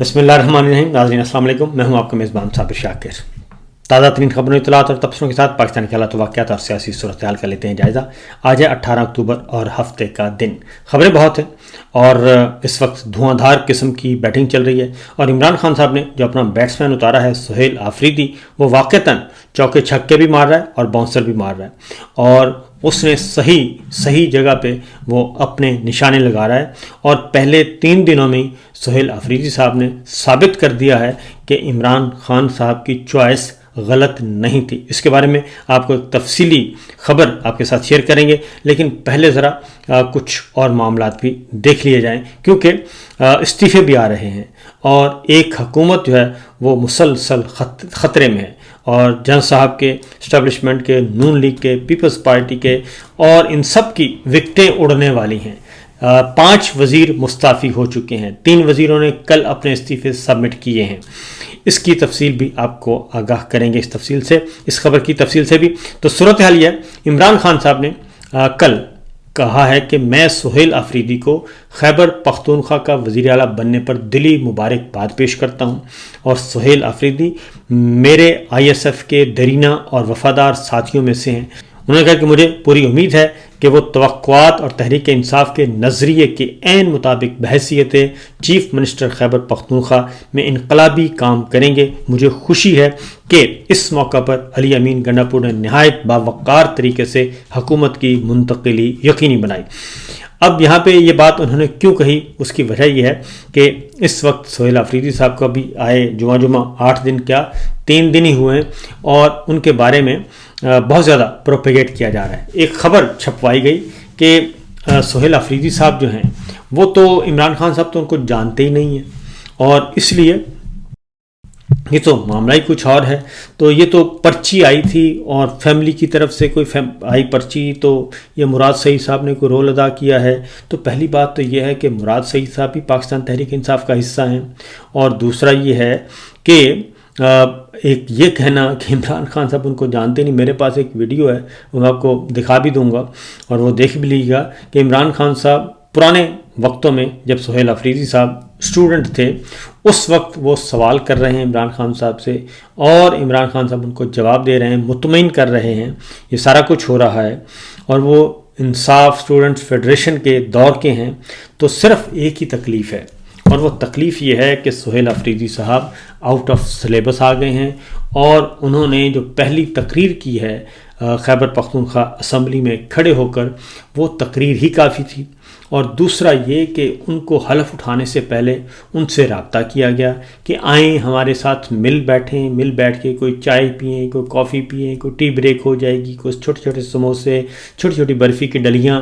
بسم اللہ الرحمن الرحیم. ناظرین السلام علیکم. میں ہوں آپ کا میزبان صابر شاکر. تازہ ترین خبروں، اطلاعات اور تبصروں کے ساتھ پاکستان کے حالات و واقعات اور سیاسی صورتحال کا لیتے ہیں جائزہ. آج ہے 18 اکتوبر اور ہفتے کا دن. خبریں بہت ہیں اور اس وقت دھواں دھار قسم کی بیٹنگ چل رہی ہے. اور عمران خان صاحب نے جو اپنا بیٹسمین اتارا ہے سہیل آفریدی، وہ واقعتاً چوکے چھکے بھی مار رہا ہے اور باؤنسر بھی مار رہا ہے. اور اس نے صحیح جگہ پہ وہ اپنے نشانے لگا رہا ہے. اور پہلے 3 دنوں میں سہیل آفریدی صاحب نے ثابت کر دیا ہے کہ عمران خان صاحب کی چوائس غلط نہیں تھی. اس کے بارے میں آپ کو ایک تفصیلی خبر آپ کے ساتھ شیئر کریں گے، لیکن پہلے ذرا کچھ اور معاملات بھی دیکھ لیے جائیں، کیونکہ استعفے بھی آ رہے ہیں اور ایک حکومت جو ہے وہ مسلسل خطرے میں ہے. اور جن صاحب کے اسٹیبلشمنٹ کے، نون لیگ کے، پیپلز پارٹی کے، اور ان سب کی وکٹیں اڑنے والی ہیں. 5 وزیر مستعفی ہو چکے ہیں. 3 وزیروں نے کل اپنے استعفے سبمٹ کیے ہیں. اس کی تفصیل بھی آپ کو آگاہ کریں گے اس خبر کی تفصیل سے بھی. تو صورتحال یہ ہے، عمران خان صاحب نے کل کہا ہے کہ میں سہیل آفریدی کو خیبر پختونخوا کا وزیر اعلیٰ بننے پر دلی مبارکباد پیش کرتا ہوں. اور سہیل آفریدی میرے ISF کے دیرینہ اور وفادار ساتھیوں میں سے ہیں. انہوں نے کہا کہ مجھے پوری امید ہے کہ وہ توقعات اور تحریک انصاف کے نظریے کے عین مطابق بحیثیت چیف منسٹر خیبر پختونخوا میں انقلابی کام کریں گے. مجھے خوشی ہے کہ اس موقع پر علی امین گنڈاپور نے نہایت باوقار طریقے سے حکومت کی منتقلی یقینی بنائی. اب یہاں پہ یہ بات انہوں نے کیوں کہی، اس کی وجہ یہ ہے کہ اس وقت سہیل آفریدی صاحب کو بھی آئے جمعہ 8 دن کیا 3 دن ہی ہوئے ہیں، اور ان کے بارے میں بہت زیادہ پروپیگیٹ کیا جا رہا ہے. ایک خبر چھپوائی گئی کہ سہیل آفریدی صاحب جو ہیں وہ تو عمران خان صاحب تو ان کو جانتے ہی نہیں ہیں، اور اس لیے یہ تو معاملہ ہی کچھ اور ہے. تو یہ تو پرچی آئی تھی اور فیملی کی طرف سے کوئی آئی پرچی، تو یہ مراد سعید صاحب نے کوئی رول ادا کیا ہے. تو پہلی بات تو یہ ہے کہ مراد سعید صاحب بھی پاکستان تحریک انصاف کا حصہ ہیں. اور دوسرا یہ ہے کہ ایک یہ کہنا کہ عمران خان صاحب ان کو جانتے نہیں. میرے پاس ایک ویڈیو ہے، وہ میں آپ کو دکھا بھی دوں گا اور وہ دیکھ بھی لیجیے گا کہ عمران خان صاحب پرانے وقتوں میں جب سہیل آفریدی صاحب اسٹوڈنٹ تھے اس وقت وہ سوال کر رہے ہیں عمران خان صاحب سے، اور عمران خان صاحب ان کو جواب دے رہے ہیں، مطمئن کر رہے ہیں. یہ سارا کچھ ہو رہا ہے اور وہ انصاف اسٹوڈنٹس فیڈریشن کے دور کے ہیں. تو صرف ایک ہی تکلیف ہے، اور وہ تکلیف یہ ہے کہ سہیل آفریدی صاحب آؤٹ آف سلیبس آ گئے ہیں. اور انہوں نے جو پہلی تقریر کی ہے خیبر پختونخوا اسمبلی میں کھڑے ہو کر، وہ تقریر ہی کافی تھی. اور دوسرا یہ کہ ان کو حلف اٹھانے سے پہلے ان سے رابطہ کیا گیا کہ آئیں ہمارے ساتھ مل بیٹھ کے کوئی چائے پئیں، کوئی کافی پئیں، کوئی ٹی بریک ہو جائے گی، کوئی چھوٹے سموسے، چھوٹی برفی کی ڈلیاں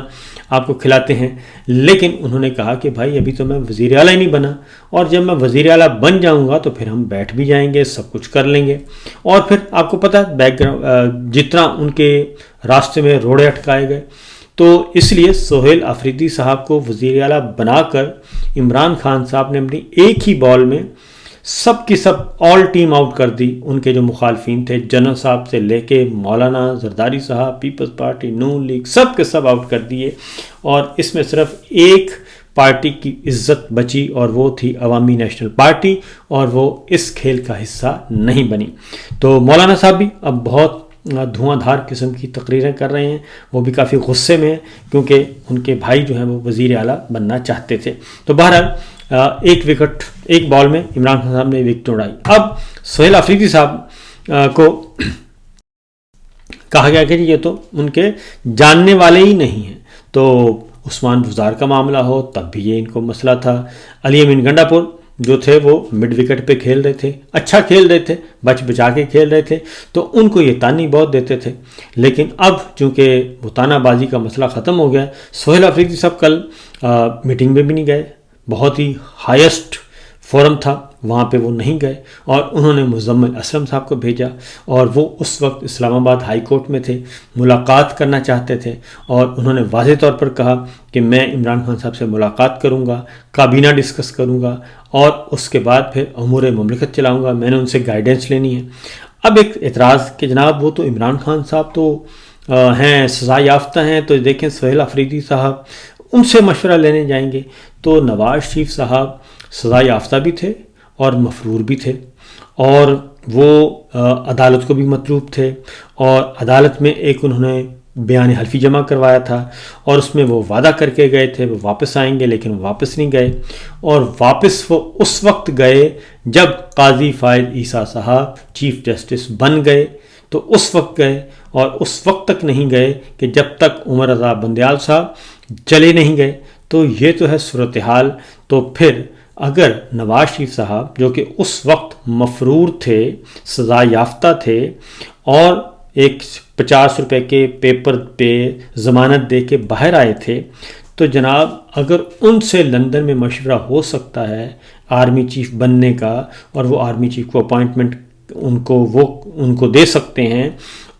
آپ کو کھلاتے ہیں. لیکن انہوں نے کہا کہ بھائی ابھی تو میں وزیر اعلیٰ ہی نہیں بنا، اور جب میں وزیر اعلیٰ بن جاؤں گا تو پھر ہم بیٹھ بھی جائیں گے، سب کچھ کر لیں گے. اور پھر آپ کو پتہ بیک گراؤنڈ جتنا ان کے راستے میں روڑے اٹکائے گئے، تو اس لیے سہیل آفریدی صاحب کو وزیر اعلیٰ بنا کر عمران خان صاحب نے اپنی ایک ہی بال میں سب کی سب آل ٹیم آؤٹ کر دی. ان کے جو مخالفین تھے، جنرل صاحب سے لے کے مولانا زرداری صاحب، پیپلز پارٹی، نون لیگ، سب کے سب آؤٹ کر دیے. اور اس میں صرف ایک پارٹی کی عزت بچی اور وہ تھی عوامی نیشنل پارٹی، اور وہ اس کھیل کا حصہ نہیں بنی. تو مولانا صاحب بھی اب بہت دھواں دھار قسم کی تقریریں کر رہے ہیں. وہ بھی کافی غصے میں ہیں کیونکہ ان کے بھائی جو ہیں وہ وزیر اعلیٰ بننا چاہتے تھے. تو بہرحال ایک بال میں عمران خان صاحب نے وکٹ اڑائی. اب سہیل آفریدی صاحب کو کہا گیا کہ یہ تو ان کے جاننے والے ہی نہیں ہیں. تو عثمان بزدار کا معاملہ ہو تب بھی یہ ان کو مسئلہ تھا. علی امین گنڈاپور جو تھے وہ مڈ وکٹ پہ کھیل رہے تھے، اچھا کھیل رہے تھے، بچا کے کھیل رہے تھے، تو ان کو یہ تانی بہت دیتے تھے. لیکن اب چونکہ وہ تانا بازی کا مسئلہ ختم ہو گیا، سہیل آفریدی صاحب کل میٹنگ میں بھی نہیں گئے. بہت ہی ہائیسٹ فورم تھا، وہاں پہ وہ نہیں گئے، اور انہوں نے مزمل اسلم صاحب کو بھیجا، اور وہ اس وقت اسلام آباد ہائی کورٹ میں تھے، ملاقات کرنا چاہتے تھے. اور انہوں نے واضح طور پر کہا کہ میں عمران خان صاحب سے ملاقات کروں گا، کابینہ ڈسکس کروں گا، اور اس کے بعد پھر امور مملکت چلاؤں گا. میں نے ان سے گائیڈنس لینی ہے. اب ایک اعتراض کہ جناب وہ تو عمران خان صاحب تو ہیں، سزا یافتہ ہیں، تو دیکھیں سہیل آفریدی صاحب ان سے مشورہ لینے جائیں گے. تو نواز شریف صاحب سزا یافتہ بھی تھے اور مفرور بھی تھے، اور وہ عدالت کو بھی مطلوب تھے، اور عدالت میں ایک انہوں نے بیان حلفی جمع کروایا تھا، اور اس میں وہ وعدہ کر کے گئے تھے وہ واپس آئیں گے، لیکن وہ واپس نہیں گئے، اور واپس وہ اس وقت گئے جب قاضی فائز عیسیٰ صاحب چیف جسٹس بن گئے، تو اس وقت گئے، اور اس وقت تک نہیں گئے کہ جب تک عمر رضا بندیال صاحب چلے نہیں گئے۔ تو یہ تو ہے صورتحال۔ تو پھر اگر نواز شریف صاحب جو کہ اس وقت مفرور تھے، سزا یافتہ تھے، اور ایک 50 روپے کے پیپر پہ ضمانت دے کے باہر آئے تھے، تو جناب اگر ان سے لندن میں مشورہ ہو سکتا ہے آرمی چیف بننے کا، اور وہ آرمی چیف کو اپوائنٹمنٹ ان کو دے سکتے ہیں،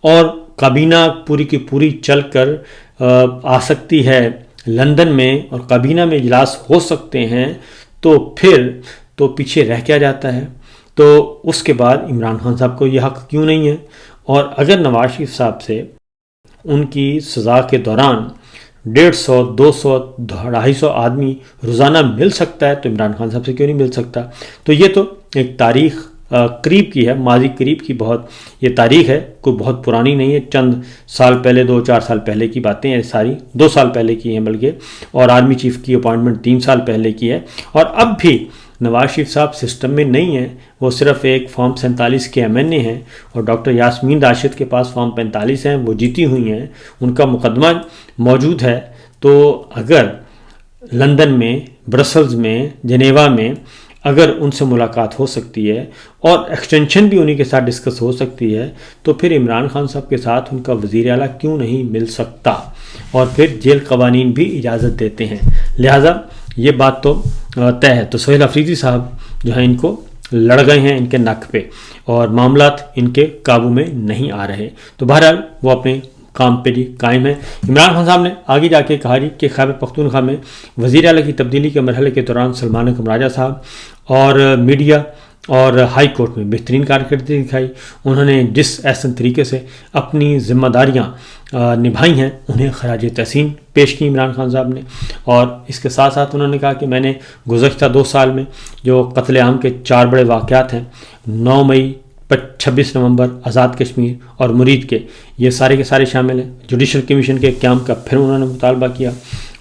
اور کابینہ پوری کی پوری چل کر آ سکتی ہے لندن میں، اور کابینہ میں اجلاس ہو سکتے ہیں، تو پھر تو پیچھے رہ کیا جاتا ہے؟ تو اس کے بعد عمران خان صاحب کو یہ حق کیوں نہیں ہے؟ اور اگر نواز شریف صاحب سے ان کی سزا کے دوران 150 200 250 آدمی روزانہ مل سکتا ہے، تو عمران خان صاحب سے کیوں نہیں مل سکتا؟ تو یہ تو ایک تاریخ قریب کی ہے، ماضی قریب کی بہت یہ تاریخ ہے، کوئی بہت پرانی نہیں ہے، چند سال پہلے 2-4 سال پہلے کی باتیں ہیں، ساری 2 سال پہلے کی ہیں بلکہ، اور آرمی چیف کی اپوائنٹمنٹ 3 سال پہلے کی ہے، اور اب بھی نواز شریف صاحب سسٹم میں نہیں ہیں، وہ صرف ایک فارم 47 کے MNA ہیں، اور ڈاکٹر یاسمین راشد کے پاس فارم 45 ہیں، وہ جیتی ہوئی ہیں، ان کا مقدمہ موجود ہے۔ تو اگر لندن میں، برسلز میں، جنیوا میں اگر ان سے ملاقات ہو سکتی ہے، اور ایکسٹینشن بھی انہی کے ساتھ ڈسکس ہو سکتی ہے، تو پھر عمران خان صاحب کے ساتھ ان کا وزیر اعلیٰ کیوں نہیں مل سکتا؟ اور پھر جیل قوانین بھی اجازت دیتے ہیں، لہٰذا یہ بات تو طے ہے۔ تو سہیل افریدی صاحب جو ہیں ان کو لڑ گئے ہیں ان کے نک پہ، اور معاملات ان کے قابو میں نہیں آ رہے، تو بہرحال وہ اپنے کام پہ جی قائم ہے۔ عمران خان صاحب نے آگے جا کے کہا جی کہ خیبر پختونخوا میں وزیر اعلیٰ کی تبدیلی کے مرحلے کے دوران سلمان اکرم راجہ صاحب اور میڈیا اور ہائی کورٹ میں بہترین کارکردگی دکھائی، انہوں نے جس احسن طریقے سے اپنی ذمہ داریاں نبھائی ہیں انہیں خراج تحسین پیش کی عمران خان صاحب نے، اور اس کے ساتھ ساتھ انہوں نے کہا کہ میں نے گزشتہ 2 سال میں جو قتل عام کے 4 بڑے واقعات ہیں، 9 مئی 26 نومبر، آزاد کشمیر اور مرید کے، یہ سارے کے سارے شامل ہیں۔ جوڈیشل کمیشن کے قیام کا پھر انہوں نے مطالبہ کیا،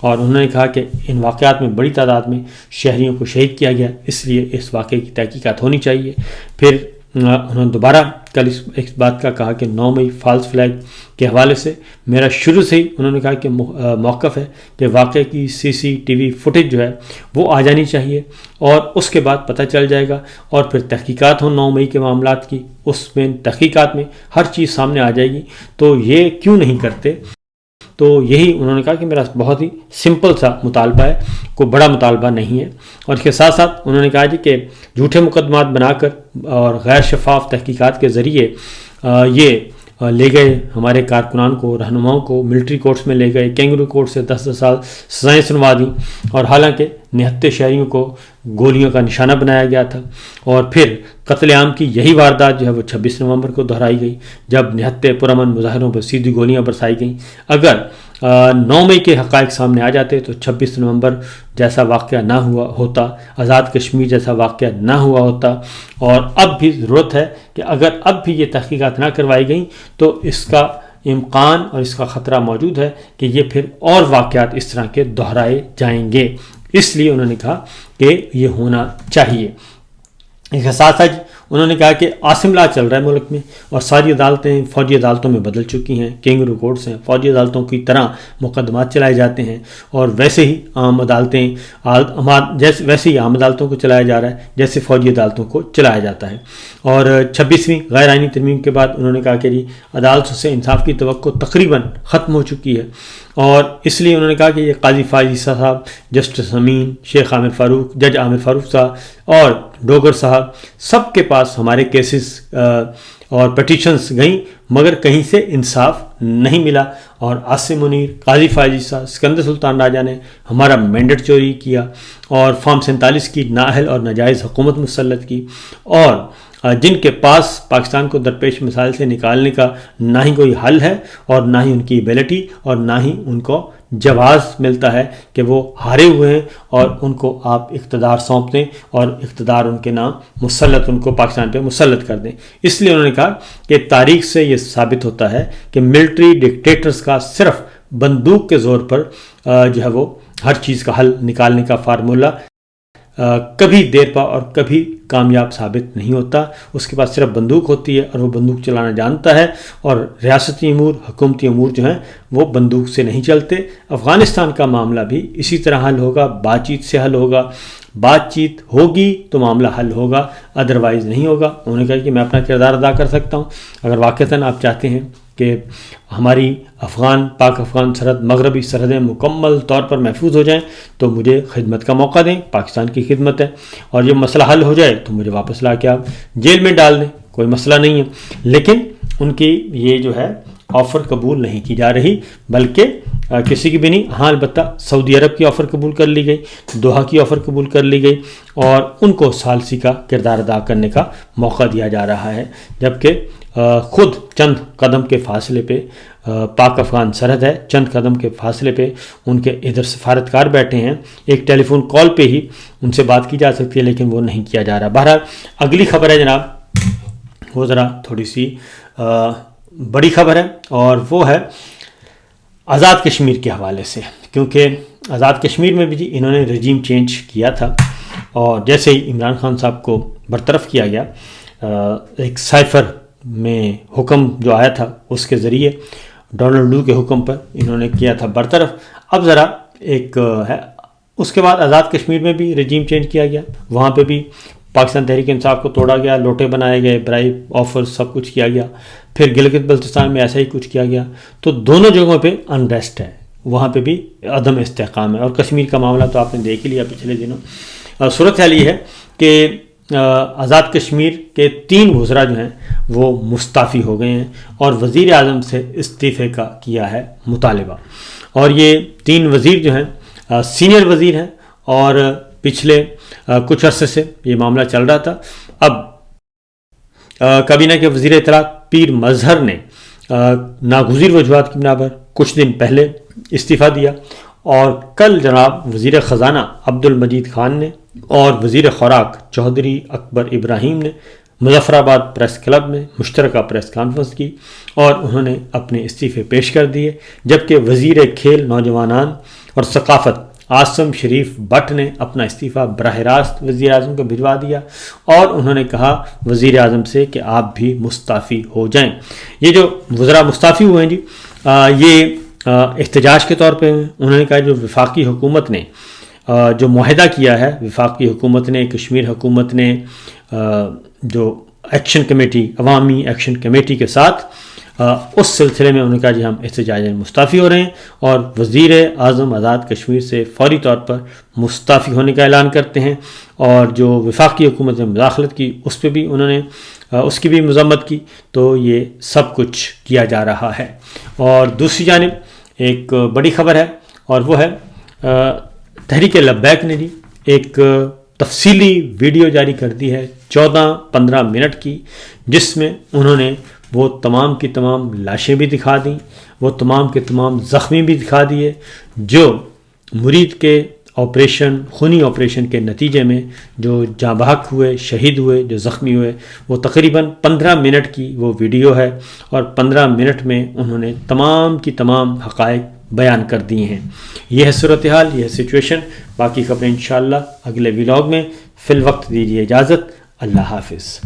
اور انہوں نے کہا کہ ان واقعات میں بڑی تعداد میں شہریوں کو شہید کیا گیا، اس لیے اس واقعے کی تحقیقات ہونی چاہیے۔ پھر انہوں نے دوبارہ کل اس بات کا کہا کہ 9 مئی فالس فلیگ کے حوالے سے میرا شروع سے ہی انہوں نے کہا کہ موقف ہے کہ واقعے کی CCTV فوٹیج جو ہے وہ آ جانی چاہیے، اور اس کے بعد پتہ چل جائے گا، اور پھر تحقیقات ہوں 9 مئی کے معاملات کی، اس میں تحقیقات میں ہر چیز سامنے آ جائے گی۔ تو یہ کیوں نہیں کرتے؟ تو یہی انہوں نے کہا کہ میرا بہت ہی سمپل سا مطالبہ ہے، کوئی بڑا مطالبہ نہیں ہے، اور اس کے ساتھ ساتھ انہوں نے کہا جی کہ جھوٹے مقدمات بنا کر اور غیر شفاف تحقیقات کے ذریعے یہ لے گئے ہمارے کارکنان کو، رہنماؤں کو ملٹری کورٹس میں لے گئے، کینگرو کورٹ سے 10 سال سزائیں سنوا دیں، اور حالانکہ نہتے شہریوں کو گولیوں کا نشانہ بنایا گیا تھا، اور پھر قتل عام کی یہی واردات جو ہے وہ 26 نومبر کو دہرائی گئی جب نہتے پرامن مظاہروں پر سیدھی گولیاں برسائی گئیں۔ اگر 9 مئی کے حقائق سامنے آ جاتے تو 26 نومبر جیسا واقعہ نہ ہوا ہوتا، آزاد کشمیر جیسا واقعہ نہ ہوا ہوتا، اور اب بھی ضرورت ہے کہ اگر اب بھی یہ تحقیقات نہ کروائی گئیں تو اس کا امکان اور اس کا خطرہ موجود ہے کہ یہ پھر اور واقعات اس طرح کے دہرائے جائیں گے، اس لیے انہوں نے کہا کہ یہ ہونا چاہیے۔ اس کے ساتھ ساتھ انہوں نے کہا کہ عاصم لا چل رہا ہے ملک میں، اور ساری عدالتیں فوجی عدالتوں میں بدل چکی ہیں، کینگرو کورٹس ہیں، فوجی عدالتوں کی طرح مقدمات چلائے جاتے ہیں، اور ویسے ہی عام عدالتوں کو چلایا جا رہا ہے جیسے فوجی عدالتوں کو چلایا جاتا ہے۔ اور 26ویں غیر آئینی ترمیم کے بعد انہوں نے کہا کہ جی عدالتوں سے انصاف کی توقع تقریباً ختم ہو چکی ہے، اور اس لیے انہوں نے کہا کہ یہ قاضی فائز عیسیٰ صاحب، جسٹس امین، شیخ عامر فاروق، جج عامر فاروق صاحب اور ڈوگر صاحب، سب کے پاس ہمارے کیسز اور پٹیشنز گئیں، مگر کہیں سے انصاف نہیں ملا، اور عاصم منیر، قاضی فائزی صاحب، سکندر سلطان راجہ نے ہمارا مینڈیٹ چوری کیا اور فارم 47 کی نااہل اور ناجائز حکومت مسلط کی، اور جن کے پاس پاکستان کو درپیش مسائل سے نکالنے کا نہ ہی کوئی حل ہے اور نہ ہی ان کی ایبلٹی اور نہ ہی ان کو جواز ملتا ہے کہ وہ ہارے ہوئے ہیں اور ان کو آپ اقتدار سونپ دیں اور اقتدار ان کے نام مسلط ان کو پاکستان پہ مسلط کر دیں۔ اس لیے انہوں نے کہا کہ تاریخ سے یہ ثابت ہوتا ہے کہ ملٹری ڈکٹیٹرز کا صرف بندوق کے زور پر جو ہے وہ ہر چیز کا حل نکالنے کا فارمولہ کبھی دیر پا اور کبھی کامیاب ثابت نہیں ہوتا۔ اس کے پاس صرف بندوق ہوتی ہے اور وہ بندوق چلانا جانتا ہے، اور ریاستی امور، حکومتی امور جو ہیں وہ بندوق سے نہیں چلتے۔ افغانستان کا معاملہ بھی اسی طرح حل ہوگا، بات چیت سے حل ہوگا، بات چیت ہوگی تو معاملہ حل ہوگا، ادروائز نہیں ہوگا۔ انہوں نے کہا کہ میں اپنا کردار ادا کر سکتا ہوں، اگر واقعتاً آپ چاہتے ہیں کہ ہماری پاک افغان سرحد، مغربی سرحدیں مکمل طور پر محفوظ ہو جائیں تو مجھے خدمت کا موقع دیں، پاکستان کی خدمت ہے، اور یہ مسئلہ حل ہو جائے تو مجھے واپس لا کے آپ جیل میں ڈال دیں، کوئی مسئلہ نہیں ہے۔ لیکن ان کی یہ جو ہے آفر قبول نہیں کی جا رہی، بلکہ کسی کی بھی نہیں۔ ہاں البتہ سعودی عرب کی آفر قبول کر لی گئی، دوحہ کی آفر قبول کر لی گئی، اور ان کو ثالثی کا کردار ادا کرنے کا موقع دیا جا رہا ہے، جبکہ خود چند قدم کے فاصلے پہ پاک افغان سرحد ہے، چند قدم کے فاصلے پہ ان کے ادھر سفارتکار بیٹھے ہیں، ایک ٹیلی فون کال پہ ہی ان سے بات کی جا سکتی ہے، لیکن وہ نہیں کیا جا رہا۔ بہرحال اگلی خبر ہے جناب، وہ ذرا تھوڑی سی بڑی خبر ہے، اور وہ ہے آزاد کشمیر کے حوالے سے، کیونکہ آزاد کشمیر میں بھی انہوں نے رجیم چینج کیا تھا، اور جیسے ہی عمران خان صاحب کو برطرف کیا گیا، ایک سائفر میں حکم جو آیا تھا اس کے ذریعے ڈونلڈ لو کے حکم پر انہوں نے کیا تھا برطرف۔ اب ذرا ایک ہے، اس کے بعد آزاد کشمیر میں بھی رجیم چینج کیا گیا، وہاں پہ بھی پاکستان تحریک انصاف کو توڑا گیا، لوٹے بنائے گئے، برائب آفر سب کچھ کیا گیا، پھر گلگت بلتستان میں ایسا ہی کچھ کیا گیا۔ تو دونوں جگہوں پہ انریسٹ ہے، وہاں پہ بھی عدم استحکام ہے، اور کشمیر کا معاملہ تو آپ نے دیکھ ہی لیا پچھلے دنوں۔ صورتحال یہ ہے کہ آزاد کشمیر کے 3 وزراء جو ہیں وہ مستعفی ہو گئے ہیں، اور وزیر اعظم سے استعفے کا کیا ہے مطالبہ، اور یہ 3 وزیر جو ہیں سینئر وزیر ہیں، اور پچھلے کچھ عرصے سے یہ معاملہ چل رہا تھا۔ اب کابینہ کے وزیر اطلاعات پیر مظہر نے ناگزیر وجوہات کی بنا پر کچھ دن پہلے استعفیٰ دیا، اور کل جناب وزیر خزانہ عبد المجید خان نے اور وزیر خوراک چودھری اکبر ابراہیم نے مظفر آباد پریس کلب میں مشترکہ پریس کانفرنس کی، اور انہوں نے اپنے استعفے پیش کر دیے، جبکہ وزیر کھیل، نوجوانان اور ثقافت عاصم شریف بٹ نے اپنا استعفیٰ براہ راست وزیر اعظم کو بھجوا دیا، اور انہوں نے کہا وزیر اعظم سے کہ آپ بھی مستعفی ہو جائیں۔ یہ جو وزراء مستعفی ہوئے ہیں جی، یہ احتجاج کے طور پہ انہوں نے کہا جو وفاقی حکومت نے جو معاہدہ کیا ہے، وفاقی حکومت نے، کشمیر حکومت نے جو ایکشن کمیٹی، عوامی ایکشن کمیٹی کے ساتھ، اس سلسلے میں انہوں نے کہا جی ہم احتجاجاً مستعفی ہو رہے ہیں، اور وزیر اعظم آزاد کشمیر سے فوری طور پر مستعفی ہونے کا اعلان کرتے ہیں، اور جو وفاقی حکومت نے مداخلت کی اس پہ بھی انہوں نے اس کی بھی مذمت کی۔ تو یہ سب کچھ کیا جا رہا ہے۔ اور دوسری جانب ایک بڑی خبر ہے، اور وہ ہے تحریک لبیک نے جی ایک تفصیلی ویڈیو جاری کر دی ہے 14-15 منٹ کی، جس میں انہوں نے وہ تمام کی تمام لاشیں بھی دکھا دیں، وہ تمام کے تمام زخمی بھی دکھا دیے، جو مرید کے آپریشن، خونی آپریشن کے نتیجے میں جو جاں بحق ہوئے، شہید ہوئے، جو زخمی ہوئے، وہ تقریباً 15 منٹ کی وہ ویڈیو ہے، اور 15 منٹ میں انہوں نے تمام کی تمام حقائق بیان کر دیے ہیں۔ یہ ہے صورتحال، یہ ہے سچویشن۔ باقی خبریں انشاءاللہ اگلے ولاگ میں۔ فی الوقت دیجیے اجازت، اللہ حافظ۔